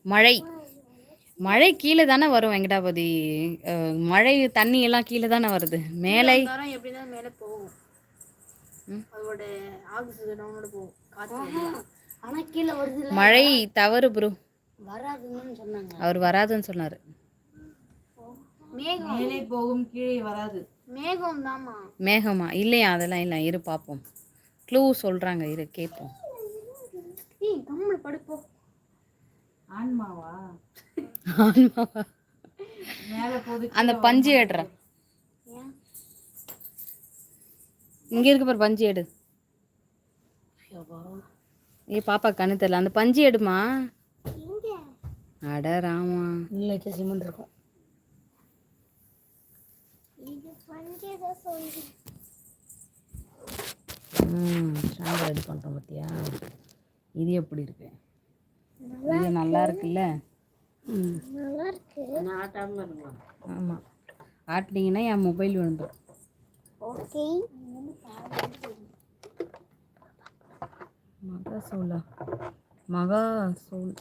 மழை மழை கீழே தானே வரும் வெங்கடாபதி. மழை தண்ணி எல்லாம் கீழே தானே வருது. மேலே எப்படி தான் மேலே போகும். அதோட ஆக்சிஜனோட போகும் காத்து. ஆனா கீழே வருது. மழை தவறு ப்ரோ. வராதுன்னு சொன்னாங்க. அவர் வராதுன்னு சொன்னார். மேகம் மேலே போகும் கீழே வராது. மேகம் தாமா. மேகமா இல்லையா? அதெல்லாம் இல்லை. இரு பார்ப்போம். க்ளூ சொல்கிறாங்க, இரு கேட்போம். கம்முனு படுப்போ. ஆன்மாவா? ஆன்மாவா? மேலே போகுது. அந்த பஞ்சு எடுற. இங்கே இருக்கு பாரு, பஞ்சு எடு. பாப்பா கண்ணு தெரியல. அந்த பஞ்சு எடுமா. அட ராமா, இல்லை சிமெண்ட் இருக்கும். ஸ்டாண்ட் ரெடி பண்ணுறோம் பார்த்தியா? இது எப்படி இருக்கு? இது நல்லா இருக்குல்ல? நல்லா இருக்கு. ஆமாம், ஆட்டினீங்கன்னா என் மொபைல் விழுந்துடும். ஓகே. மகா சோல்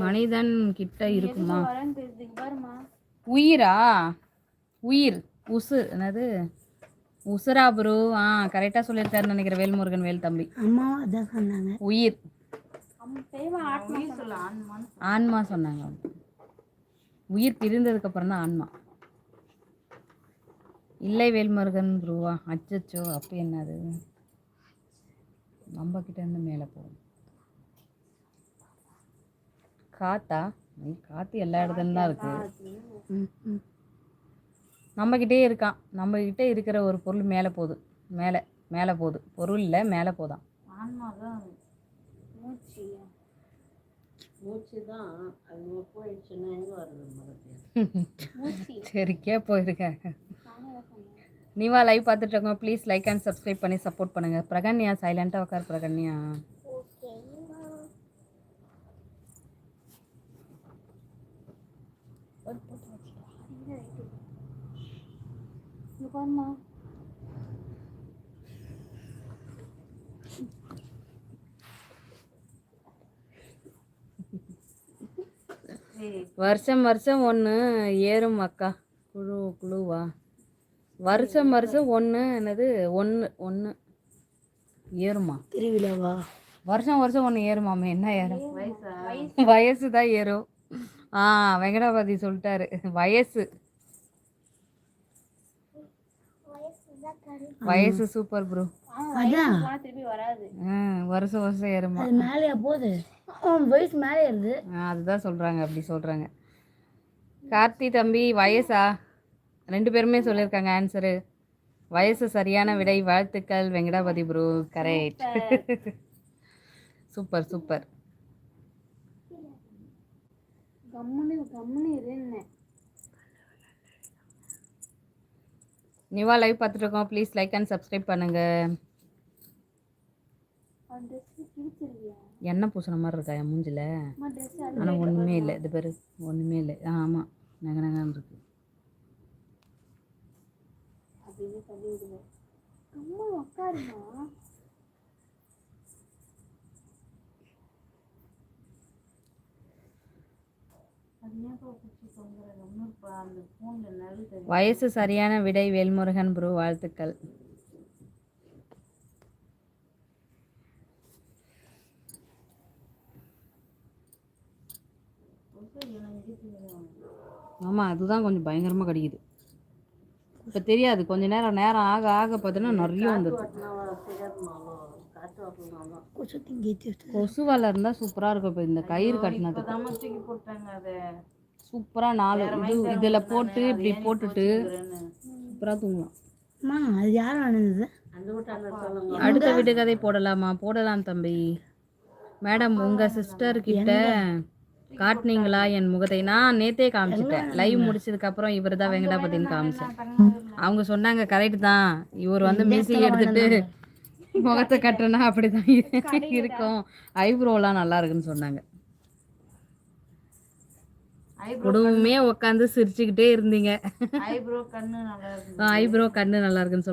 மனிதன் கிட்ட இருக்குமா? உயிரா? உயிர் உசு என்னது? உசுரா ப்ரோ? கரெக்டாக சொல்லியிருக்காருன்னு நினைக்கிறேன் வேல்முருகன் வேல் தம்பி. அம்மா அதான் சொன்னாங்க. உயிர் ஆன்மா சொன்னாங்க. உயிர் பிரிந்ததுக்கப்புறம் தான் ஆன்மா. இல்லை வேல்முருகன் ப்ரூவா? அச்சச்சோ, அப்போ என்னது? நம்ம கிட்ட இருந்து மேலே போகும். காத்தா? காற்று எல்லா இடத்துலையும் தான் இருக்குது. நம்மக்கிட்டே இருக்கான். நம்மக்கிட்ட இருக்கிற ஒரு பொருள் மேலே போகுது. மேலே மேலே போகுது. பொருள் இல்லை, மேலே போதான். சரிக்கே போயிருக்காங்க. நீவா லைவ் பார்த்துட்டு இருக்கோங்க. ப்ளீஸ் லைக் அண்ட் சப்ஸ்கிரைப் பண்ணி சப்போர்ட் பண்ணுங்கள். பிரகன்யா சைலண்ட்டாக உட்கார். பிரகன்யா வருஷம் வருஷம் ஒன்று ஏறும் அக்கா. குழுவா? வருஷம் வருஷம் ஒன்று என்னது? ஒன்று ஏறுமா? திருவிழாவா? வருஷம் வருஷம் ஒன்று ஏறுமாமே. என்ன ஏறும்? வயசு தான் ஏறும். வெங்கடாபதி சொல்லிட்டாரு. வயசு சூப்பர் ப்ரோ. வருஷம் வருஷம் ஏறுமா? மேலே போகுது. வயசு மேலே ஏறுது. அதுதான் சொல்கிறாங்க, அப்படி சொல்கிறாங்க. கார்த்தி தம்பி வயசா? 2 பேருமே சொல்லியிருக்காங்க ஆன்சரு. வயசு சரியான விடை. வாழ்த்துக்கள் Venkatapathy bro. Correct. Super super. Niva live பார்த்துட்டு இருக்கோம். ப்ளீஸ் லைக் அண்ட் சப்ஸ்கிரைப் பண்ணுங்க. எண்ணெய் பூசின மாதிரி இருக்கா என் மூஞ்சில்? ஆனால் ஒன்றுமே இல்லை. இது பேர் ஒன்றுமே இல்லை. ஆமாம், நகை நகன்னு இருக்கு. வயசு சரியான விடை வேல்முருகன் ப்ரோ. வாழ்த்துக்கள். ஆமாம், அதுதான் கொஞ்சம் பயங்கரமாக கடிக்குது. இப்போ தெரியாது, கொஞ்சம் நேரம் ஆக ஆக பார்த்தோன்னா நிறைய வந்துடுது. கொசு வலை இருந்தால் சூப்பராக இருக்கும். இப்போ இந்த கயிறு கட்டினது சூப்பராக 4 இதில் போட்டு இப்படி போட்டுட்டு சூப்பராக தூங்கலாம். அது யாரும் அணுகுது? அடுத்த வீட்டு கதை போடலாமா? போடலாம் தம்பி. மேடம் உங்கள் சிஸ்டர்கிட்ட காட்டினீங்களா என் முகத்தை? நான் நேற்றே காமிச்சிட்டேன். லைவ் முடிச்சதுக்கப்புறம் இவர் தான் வெங்கடாபதின்னு காமிச்சேன். அவங்க சொன்னாங்க கரெக்டு தான், இவர் வந்து மியூசிக் எடுத்துட்டு முகத்தை கட்டுறனா அப்படி தான் இருக்கும், ஐப்ரோலாம் நல்லா இருக்குன்னு சொன்னாங்க. குடும்பமே உட்காந்து சிரிச்சுக்கிட்டே இருந்தீங்க. ஐப்ரோ கண்ணு நல்லா இருக்குன்னு